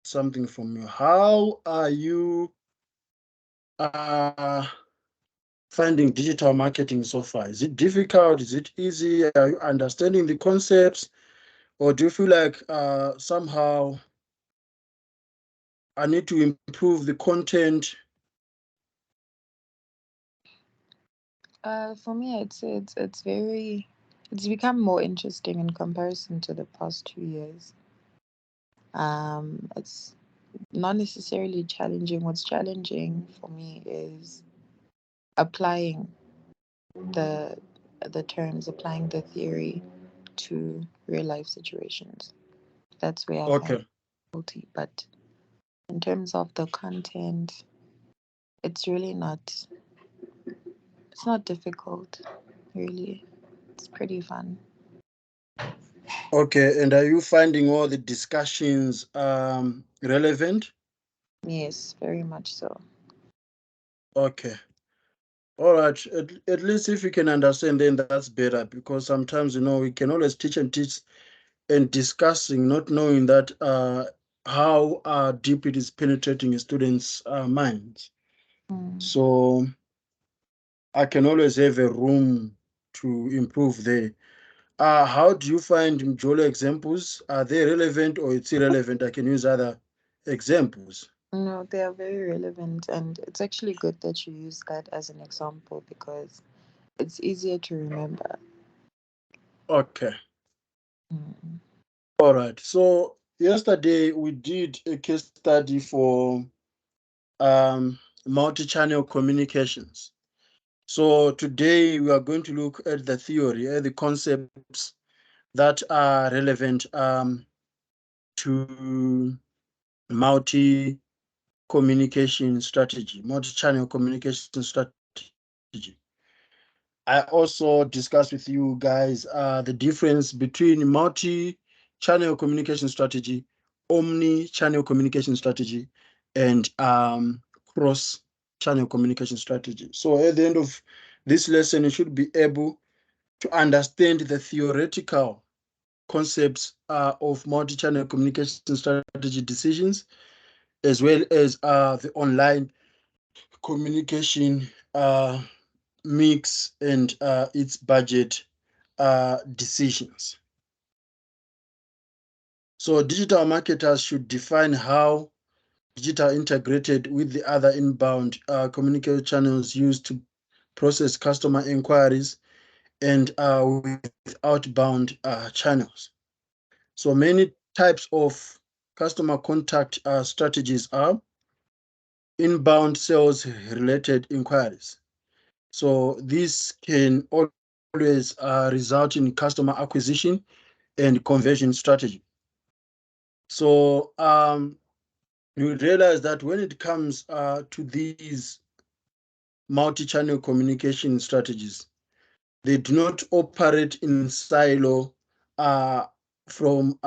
something from you. How are you finding digital marketing so far? Is it difficult? Is it easy? Are you understanding the concepts? Or do you feel like somehow I need to improve the content? For me, I'd say it's become more interesting in comparison to the past 2 years. It's not necessarily challenging. What's challenging for me is applying the the terms, applying the theory to real life situations. That's where I find Okay. difficulty. But in terms of the content, it's really not. It's not difficult, really. It's pretty fun. Okay. And are you finding all the discussions relevant? Yes, very much so. Okay. All right. At least if you can understand, then that's better, because sometimes, we can always teach and discussing, not knowing that how deep it is penetrating a student's minds. Mm. So I can always have a room to improve there. How do you find Mjolo examples? Are they relevant or it's irrelevant? I can use other examples. No, they are very relevant, and it's actually good that you use that as an example because it's easier to remember. Okay. Mm. All right. So yesterday we did a case study for multi-channel communications. So today we are going to look at the theory, the concepts that are relevant to multi-communication strategy, multi-channel communication strategy. I also discussed with you guys the difference between multi-channel communication strategy, omni-channel communication strategy, and cross-channel communication strategy. So at the end of this lesson, you should be able to understand the theoretical concepts of multi-channel communication strategy decisions, as well as the online communication mix and its budget decisions. So digital marketers should define how digital integrated with the other inbound communication channels used to process customer inquiries and with outbound channels. So many types of customer contact strategies are inbound sales related inquiries. So this can always result in customer acquisition and conversion strategy. So you realize that when it comes to these multi-channel communication strategies, they do not operate in silo from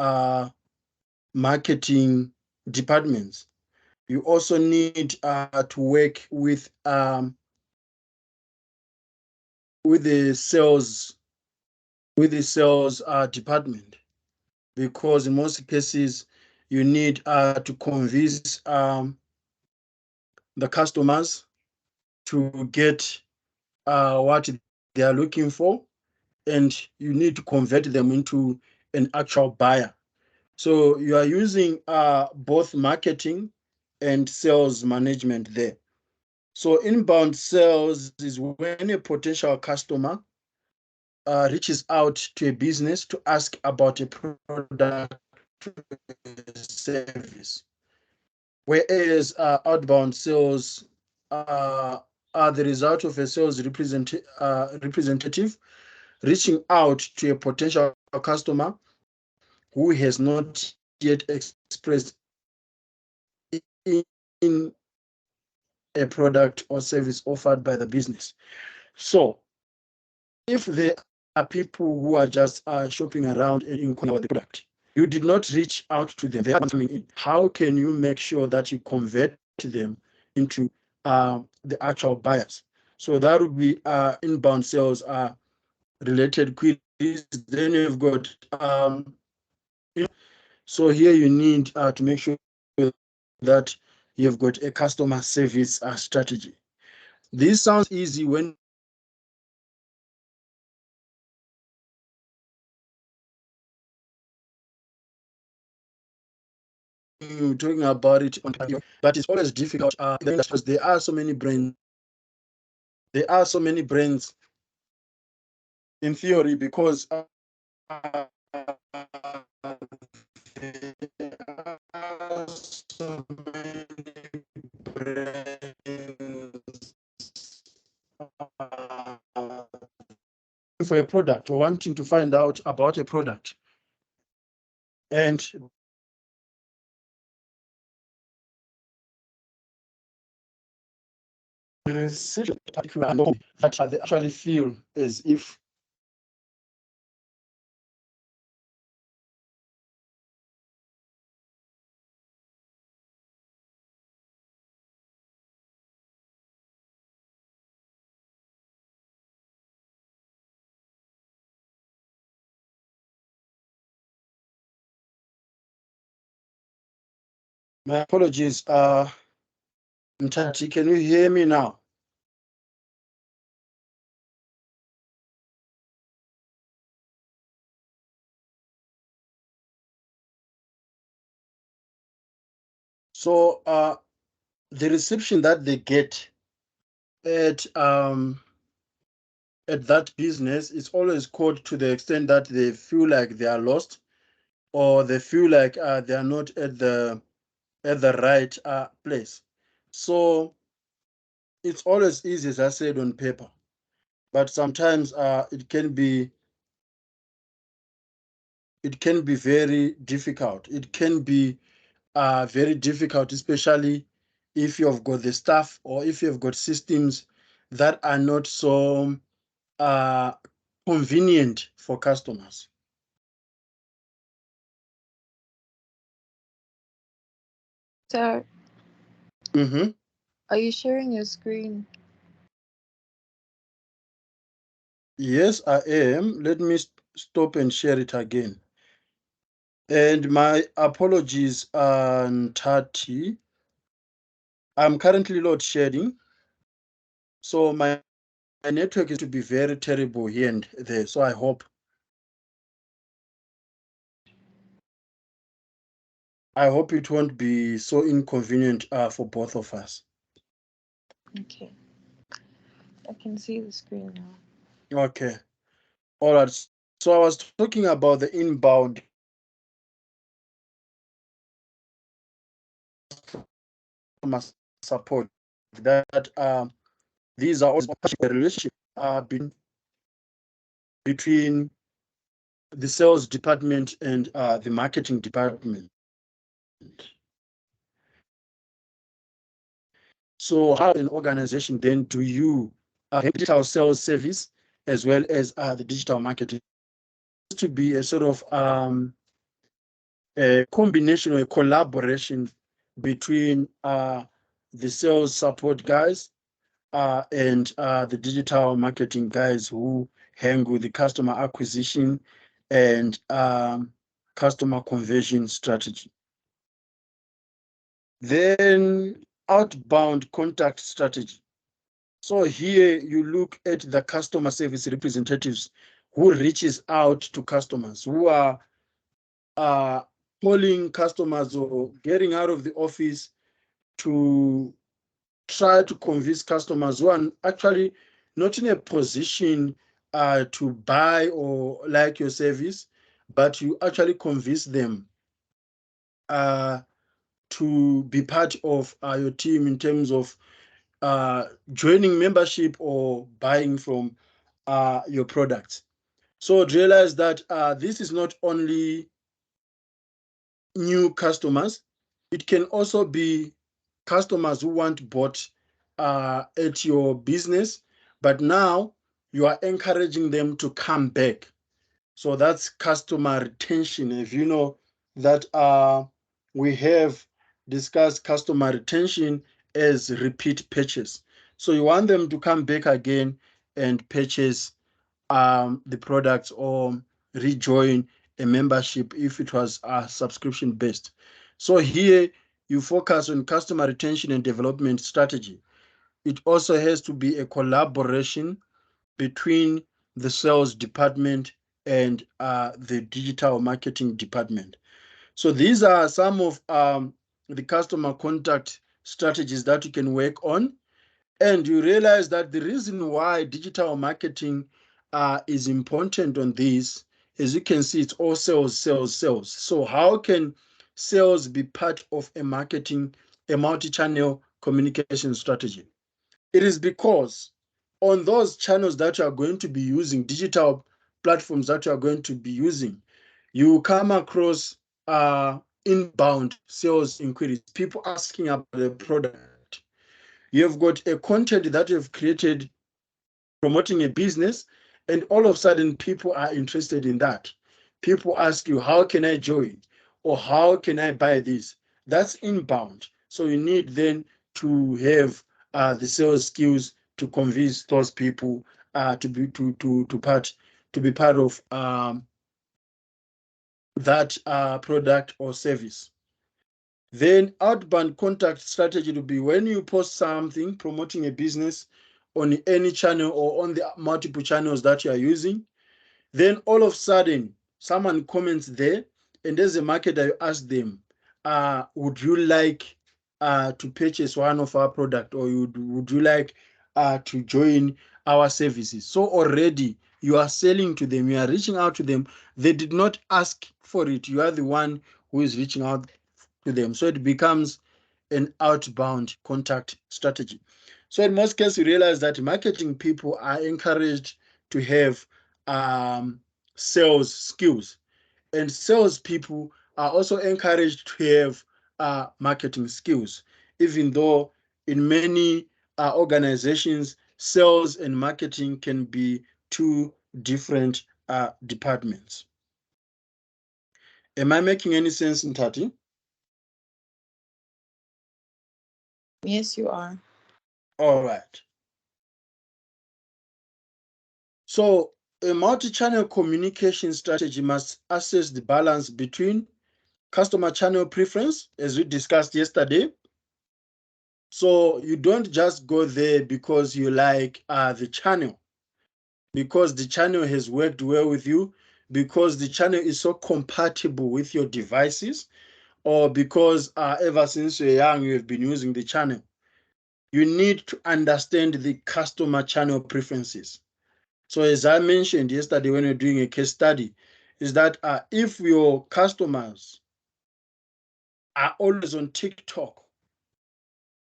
marketing departments. You also need to work with the sales department, because in most cases you need to convince the customers to get what they are looking for, and you need to convert them into an actual buyer. So you are using both marketing and sales management there. So inbound sales is when a potential customer reaches out to a business to ask about a product service, whereas outbound sales are the result of a sales representative reaching out to a potential customer who has not yet expressed in a product or service offered by the business. So if there are people who are just shopping around and inquiring about the product, you did not reach out to them, they are coming in. How can you make sure that you convert them into the actual buyers? So that would be inbound sales related queries. Then you've got so here you need to make sure that that you've got a customer service strategy. This sounds easy when you're talking about it on paper, but it's always difficult in the industry because there are so many brands. There are so many brands in theory because there are so many brands for a product or wanting to find out about a product. And that they actually feel as if my apologies, Mtati, can you hear me now? So the reception that they get at that business is always called to the extent that they feel like they are lost or they feel like they are not at the right place. So it's always easy, as I said, on paper, but sometimes it can be very difficult. It can be very difficult, especially if you've got the staff or if you've got systems that are not so uh, convenient for customers. So, Mm-hmm. are you sharing your screen? Yes, I am. Let me stop and share it again. And my apologies, Tati. I'm currently load shedding, so my network is to be very terrible here and there. So I hope it won't be so inconvenient for both of us. Okay, I can see the screen now. Okay. All right. So I was talking about the inbound customer support. That these are also a relationship between the sales department and the marketing department. So how an organization then do you digital sales service as well as the digital marketing to be a sort of a combination or a collaboration between the sales support guys and the digital marketing guys who hang with the customer acquisition and customer conversion strategy. Then outbound contact strategy. So here you look at the customer service representatives who reaches out to customers, who are uh, calling customers or getting out of the office to try to convince customers who are actually not in a position to buy or like your service, but you actually convince them uh, to be part of your team in terms of joining membership or buying from your products. So realize that this is not only new customers, it can also be customers who want bought at your business, but now you are encouraging them to come back. So that's customer retention. If you know that we have discussed customer retention as repeat purchase. So you want them to come back again and purchase the products or rejoin a membership if it was subscription based. So here you focus on customer retention and development strategy. It also has to be a collaboration between the sales department and the digital marketing department. So these are some of the customer contact strategies that you can work on. And you realize that the reason why digital marketing is important on this, as you can see, it's all sales, sales, sales. So how can sales be part of a marketing, a multi-channel communication strategy? It is because on those channels that you are going to be using, digital platforms that you are going to be using, you come across inbound sales inquiries, people asking about the product. You've got a content that you've created promoting a business, and all of a sudden people are interested in that. People ask you, how can I join? Or how can I buy this? That's inbound. So you need then to have the sales skills to convince those people to be part of that product or service. Then outbound contact strategy to be when you post something promoting a business on any channel or on the multiple channels that you are using, then all of a sudden someone comments there, and as a marketer you ask them, would you like to purchase one of our product, or would you like to join our services? So already you are selling to them, you are reaching out to them. They did not ask for it, you are the one who is reaching out to them. So it becomes an outbound contact strategy. So in most cases, you realize that marketing people are encouraged to have sales skills, and sales people are also encouraged to have marketing skills, even though in many organizations, sales and marketing can be two different departments. Am I making any sense, Ntati? Yes, you are. All right. So a multi-channel communication strategy must assess the balance between customer channel preference, as we discussed yesterday. So you don't just go there because you like the channel, because the channel has worked well with you, because the channel is so compatible with your devices, or because ever since you're young, you have been using the channel. You need to understand the customer channel preferences. So as I mentioned yesterday when we were doing a case study, is that if your customers are always on TikTok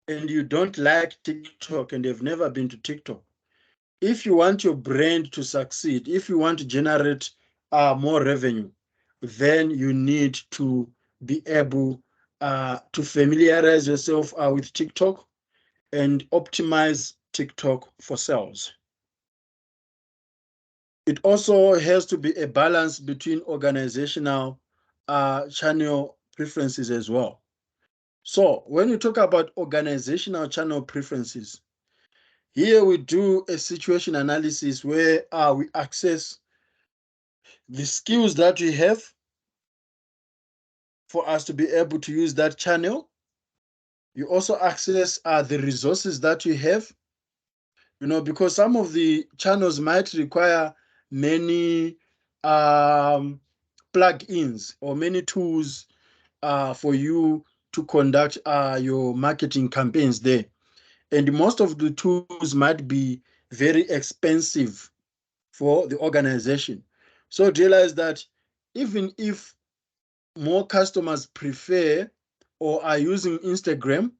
and you don't like TikTok and you've never been to TikTok, if you want your brand to succeed, if you want to generate more revenue, then you need to be able to familiarize yourself with TikTok and optimize TikTok for sales. It also has to be a balance between organizational channel preferences as well. So when you talk about organizational channel preferences, here we do a situation analysis where we access the skills that we have for us to be able to use that channel. You also access the resources that you have, because some of the channels might require many plugins or many tools for you to conduct your marketing campaigns there. And most of the tools might be very expensive for the organization. So realize that even if more customers prefer or are using Instagram,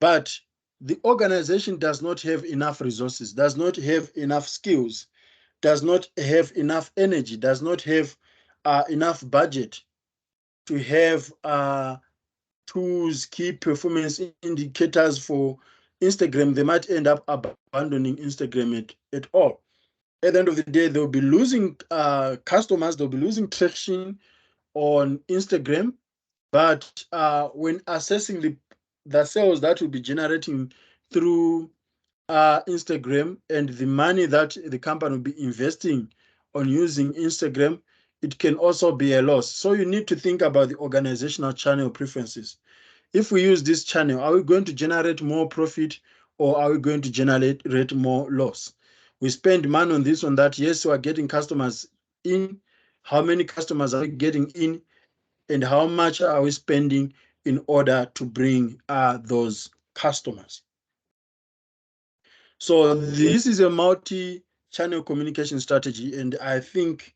but the organization does not have enough resources, does not have enough skills, does not have enough energy, does not have enough budget to have tools, key performance indicators for Instagram, they might end up abandoning Instagram at all. At the end of the day, they'll be losing customers, they'll be losing traction on Instagram. But when assessing the sales that will be generating through Instagram and the money that the company will be investing on using Instagram, it can also be a loss. So you need to think about the organizational channel preferences. if we use this channel, are we going to generate more profit or are we going to generate more loss? We spend money on this, on that. Yes, we are getting customers in. How many customers are we getting in? And how much are we spending in order to bring those customers? So this is a multi-channel communication strategy, and I think,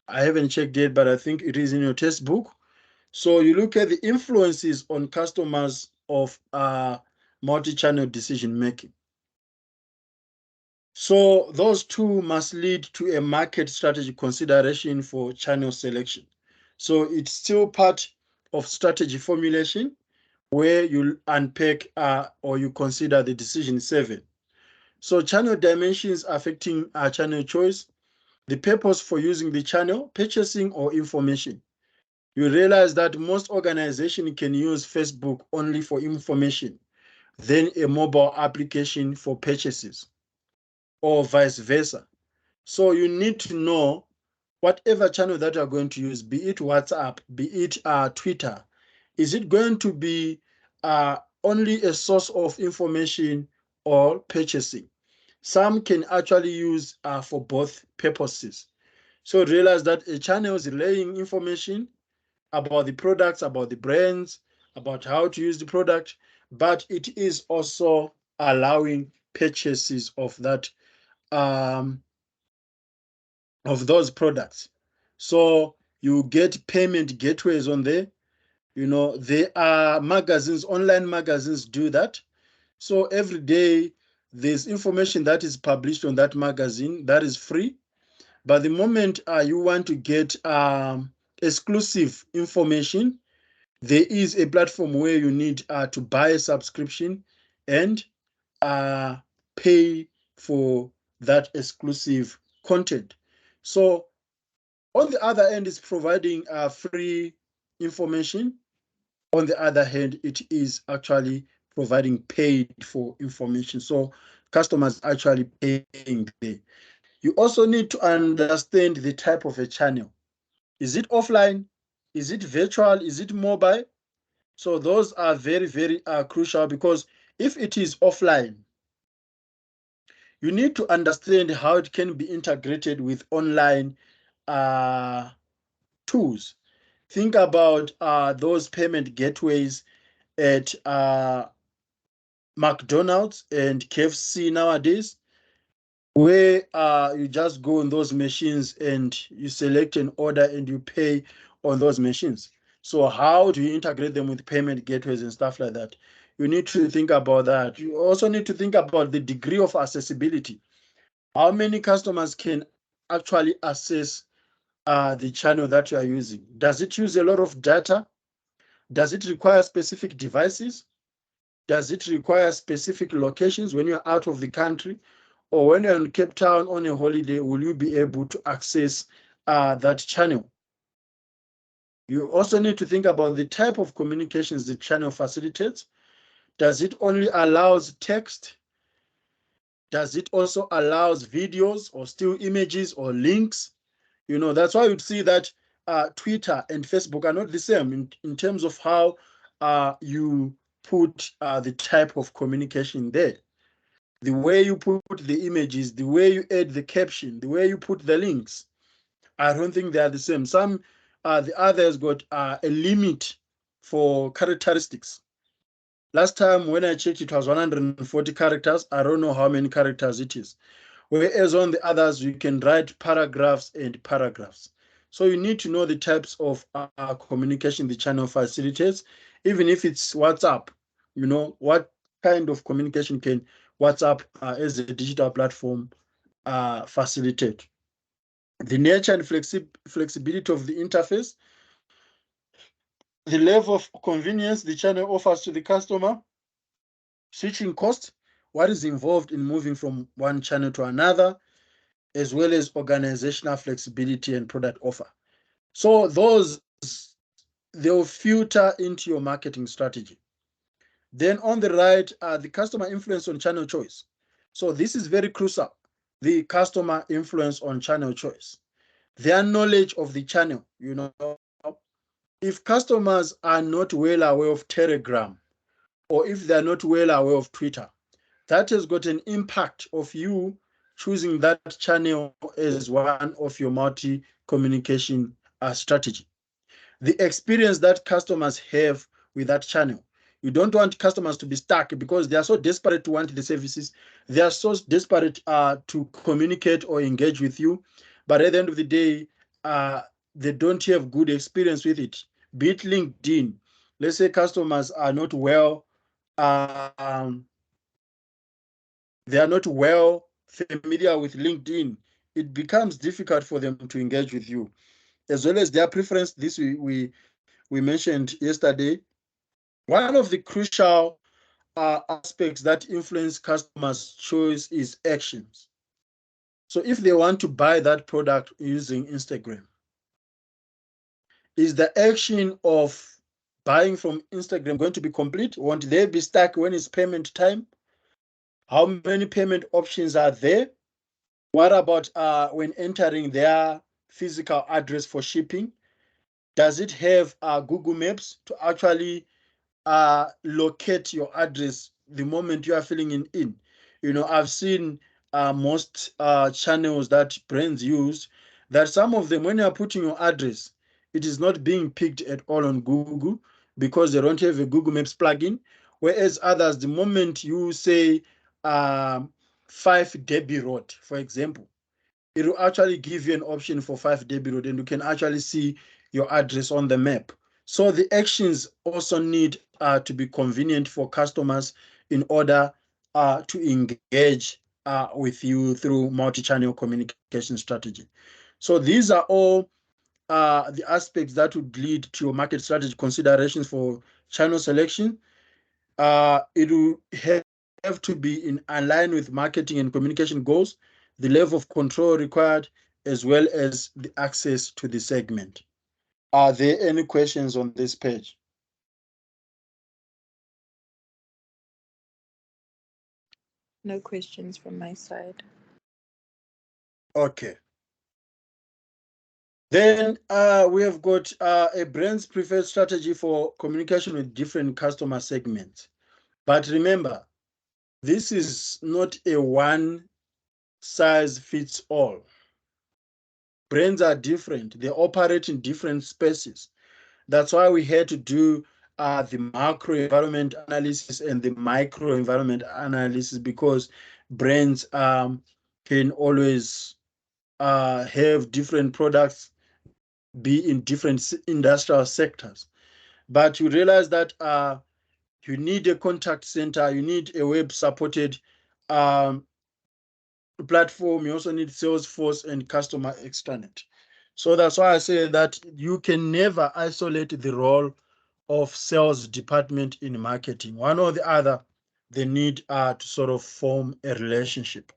I haven't checked yet, but I think it is in your textbook. So you look at the influences on customers of multi-channel decision making. So those two must lead to a market strategy consideration for channel selection. So it's still part of strategy formulation where you unpack or you consider the decision 7. So channel dimensions affecting channel choice, the purpose for using the channel, purchasing or information. You realize that most organizations can use Facebook only for information, then a mobile application for purchases, or vice versa. So you need to know whatever channel that you're going to use, be it WhatsApp, be it Twitter, is it going to be only a source of information or purchasing? Some can actually use for both purposes. So realize that a channel is relaying information about the products, about the brands, about how to use the product, but it is also allowing purchases of that of those products. So you get payment gateways on there. You know, there are magazines, online magazines do that. So every day there's information that is published on that magazine that is free. But the moment you want to get exclusive information, there is a platform where you need to buy a subscription and pay for that exclusive content. So on the other end, it's providing free information. On the other hand, it is actually providing paid for information. So customers actually paying there. You also need to understand the type of a channel. Is it offline? Is it virtual? Is it mobile? So those are very, very crucial, because if it is offline, you need to understand how it can be integrated with online tools. Think about those payment gateways at McDonald's and KFC nowadays, where you just go on those machines and you select an order and you pay on those machines. So how do you integrate them with payment gateways and stuff like that? You need to think about that. You also need to think about the degree of accessibility. How many customers can actually access the channel that you are using? Does it use a lot of data? Does it require specific devices? Does it require specific locations when you're out of the country? Or when you're in Cape Town on a holiday, will you be able to access that channel? You also need to think about the type of communications the channel facilitates. Does it only allows text? Does it also allows videos or still images or links? You know, that's why you'd see that Twitter and Facebook are not the same in terms of how you put the type of communication there. The way you put the images, the way you add the caption, the way you put the links, I don't think they are the same. Some, the others got a limit for characteristics. Last time when I checked, it was 140 characters. I don't know how many characters it is. Whereas on the others, you can write paragraphs and paragraphs. So you need to know the types of communication the channel facilitates, even if it's WhatsApp. You know, what kind of communication can WhatsApp as a digital platform facilitate? The nature and flexibility of the interface, the level of convenience the channel offers to the customer, switching cost, what is involved in moving from one channel to another, as well as organizational flexibility and product offer. So those, they'll filter into your marketing strategy. Then on the right, the customer influence on channel choice. So this is very crucial, the customer influence on channel choice. Their knowledge of the channel, you know, if customers are not well aware of Telegram, or if they're not well aware of Twitter, that has got an impact of you choosing that channel as one of your multi-communication strategy. The experience that customers have with that channel. You don't want customers to be stuck because they are so desperate to want the services. They are so desperate to communicate or engage with you. But at the end of the day, they don't have good experience with it. Be it LinkedIn. Let's say customers are not well, they are not well familiar with LinkedIn. It becomes difficult for them to engage with you. As well as their preference, this we mentioned yesterday. One of the crucial aspects that influence customers' choice is actions. So if they want to buy that product using Instagram, is the action of buying from Instagram going to be complete? Won't they be stuck when it's payment time? How many payment options are there? What about when entering their physical address for shipping? Does it have Google Maps to actually locate your address the moment you are filling in? You know, I've seen most channels that brands use, that some of them, when you are putting your address, it is not being picked at all on Google because they don't have a Google Maps plugin. Whereas others, the moment you say um, 5 Debbie Road, for example, it will actually give you an option for 5 Debbie Road, and you can actually see your address on the map. So the actions also need to be convenient for customers in order to engage with you through multi-channel communication strategy. So these are all the aspects that would lead to your market strategy considerations for channel selection. It will have to be in align with marketing and communication goals, the level of control required, as well as the access to the segment. Are there any questions on this page? No questions from my side. Okay. Then we have got a brand's preferred strategy for communication with different customer segments. But remember, this is not a one size fits all. Brands are different. They operate in different spaces. That's why we had to do the macro environment analysis and the micro environment analysis, because brands can always have different products, be in different industrial sectors. But you realize that you need a contact center, you need a web supported um, platform, you also need Salesforce and customer extranet. So that's why I say that you can never isolate the role of sales department in marketing. One or the other, they need to sort of form a relationship.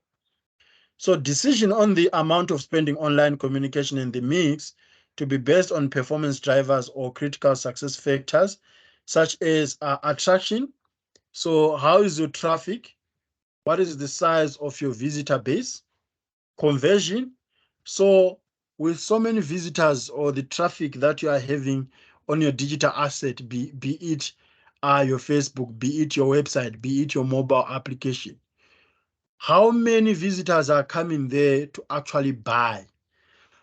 So decision on the amount of spending online communication in the mix to be based on performance drivers or critical success factors, such as attraction. So how is your traffic? What is the size of your visitor base? Conversion. So with so many visitors or the traffic that you are having on your digital asset, be it your Facebook, be it your website, be it your mobile application, how many visitors are coming there to actually buy?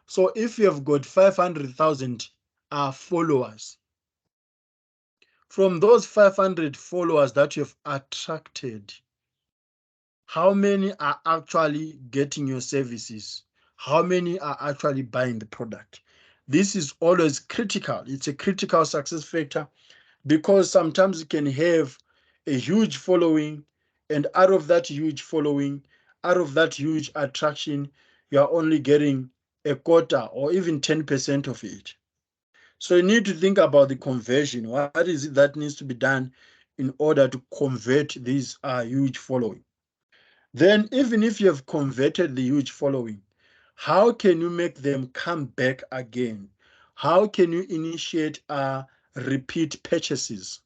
So if you have got 500,000 followers, from those 500 followers that you have attracted, how many are actually getting your services? How many are actually buying the product? This is always critical. It's a critical success factor, because sometimes you can have a huge following, and out of that huge following, out of that huge attraction, you are only getting a quarter or even 10% of it. So you need to think about the conversion. What is it that needs to be done in order to convert this huge following? Then, even if you have converted the huge following, how can you make them come back again? How can you initiate repeat purchases?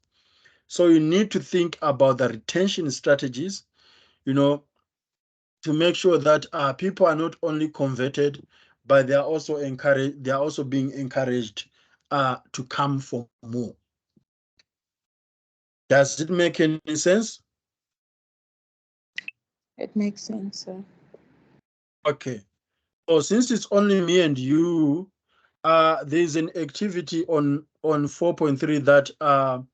So you need to think about the retention strategies, you know, to make sure that people are not only converted, but they are also encouraged. They are also being encouraged to come for more. Does it make any sense? It makes sense, sir. Okay. So since it's only me and you, there's an activity on 4.3 that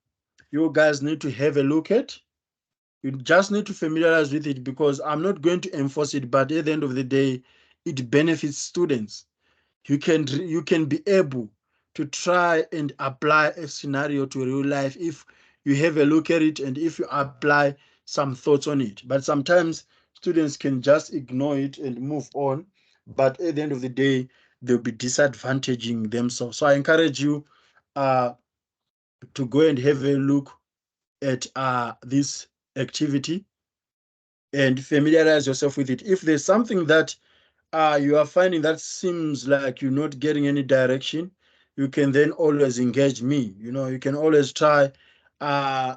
you guys need to have a look at. You just need to familiarize with it because I'm not going to enforce it, but at the end of the day, it benefits students. You can be able to try and apply a scenario to real life if you have a look at it and if you apply some thoughts on it. But sometimes students can just ignore it and move on, but at the end of the day they'll be disadvantaging themselves. So I encourage you uh, to go and have a look at this activity and familiarize yourself with it. If there's something that you are finding that seems like you're not getting any direction, you can then always engage me. You can always try uh,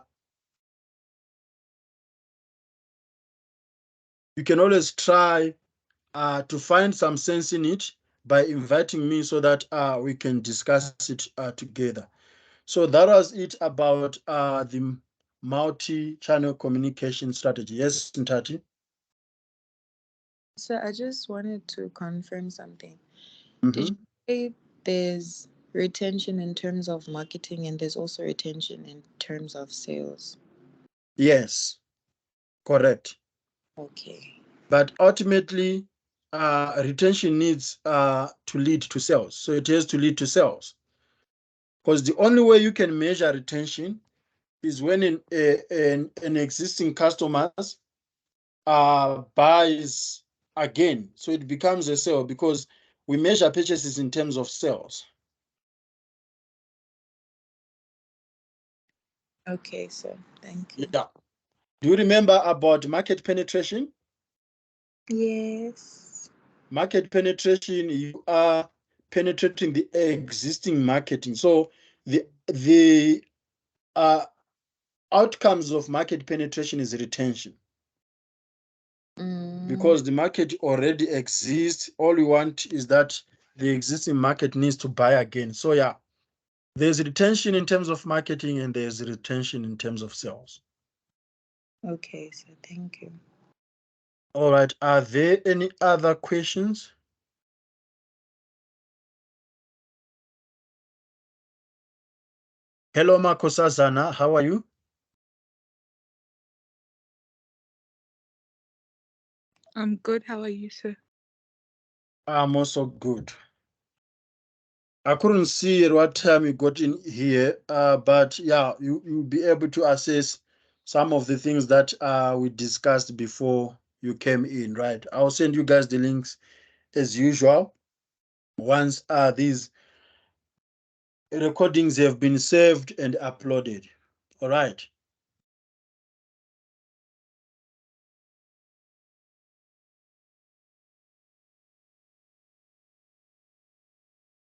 to find some sense in it by inviting me so that we can discuss it together. So that was it about the multi-channel communication strategy. Yes, Ntati? So I just wanted to confirm something. Did Mm-hmm. you say there's retention in terms of marketing and there's also retention in terms of sales? Yes, correct. Okay. But ultimately, retention needs to lead to sales. So it has to lead to sales. Because the only way you can measure retention is when an existing customers buys again. So it becomes a sale because we measure purchases in terms of sales. Okay, sir. Thank you. Yeah. Do you remember about market penetration? Yes. Market penetration, you are penetrating the existing marketing. So the uh, outcomes of market penetration is retention Mm, because the market already exists. All we want is that the existing market needs to buy again. So yeah, there's retention in terms of marketing and there's retention in terms of sales. okay, sir. Thank you. All right. Are there any other questions? Hello, Makosazana. How are you? I'm good. How are you, sir? I'm also good. I couldn't see at what time you got in here, but yeah, you'll be able to assess some of the things that we discussed before you came in, right? I'll send you guys the links as usual once these recordings have been saved and uploaded. All right.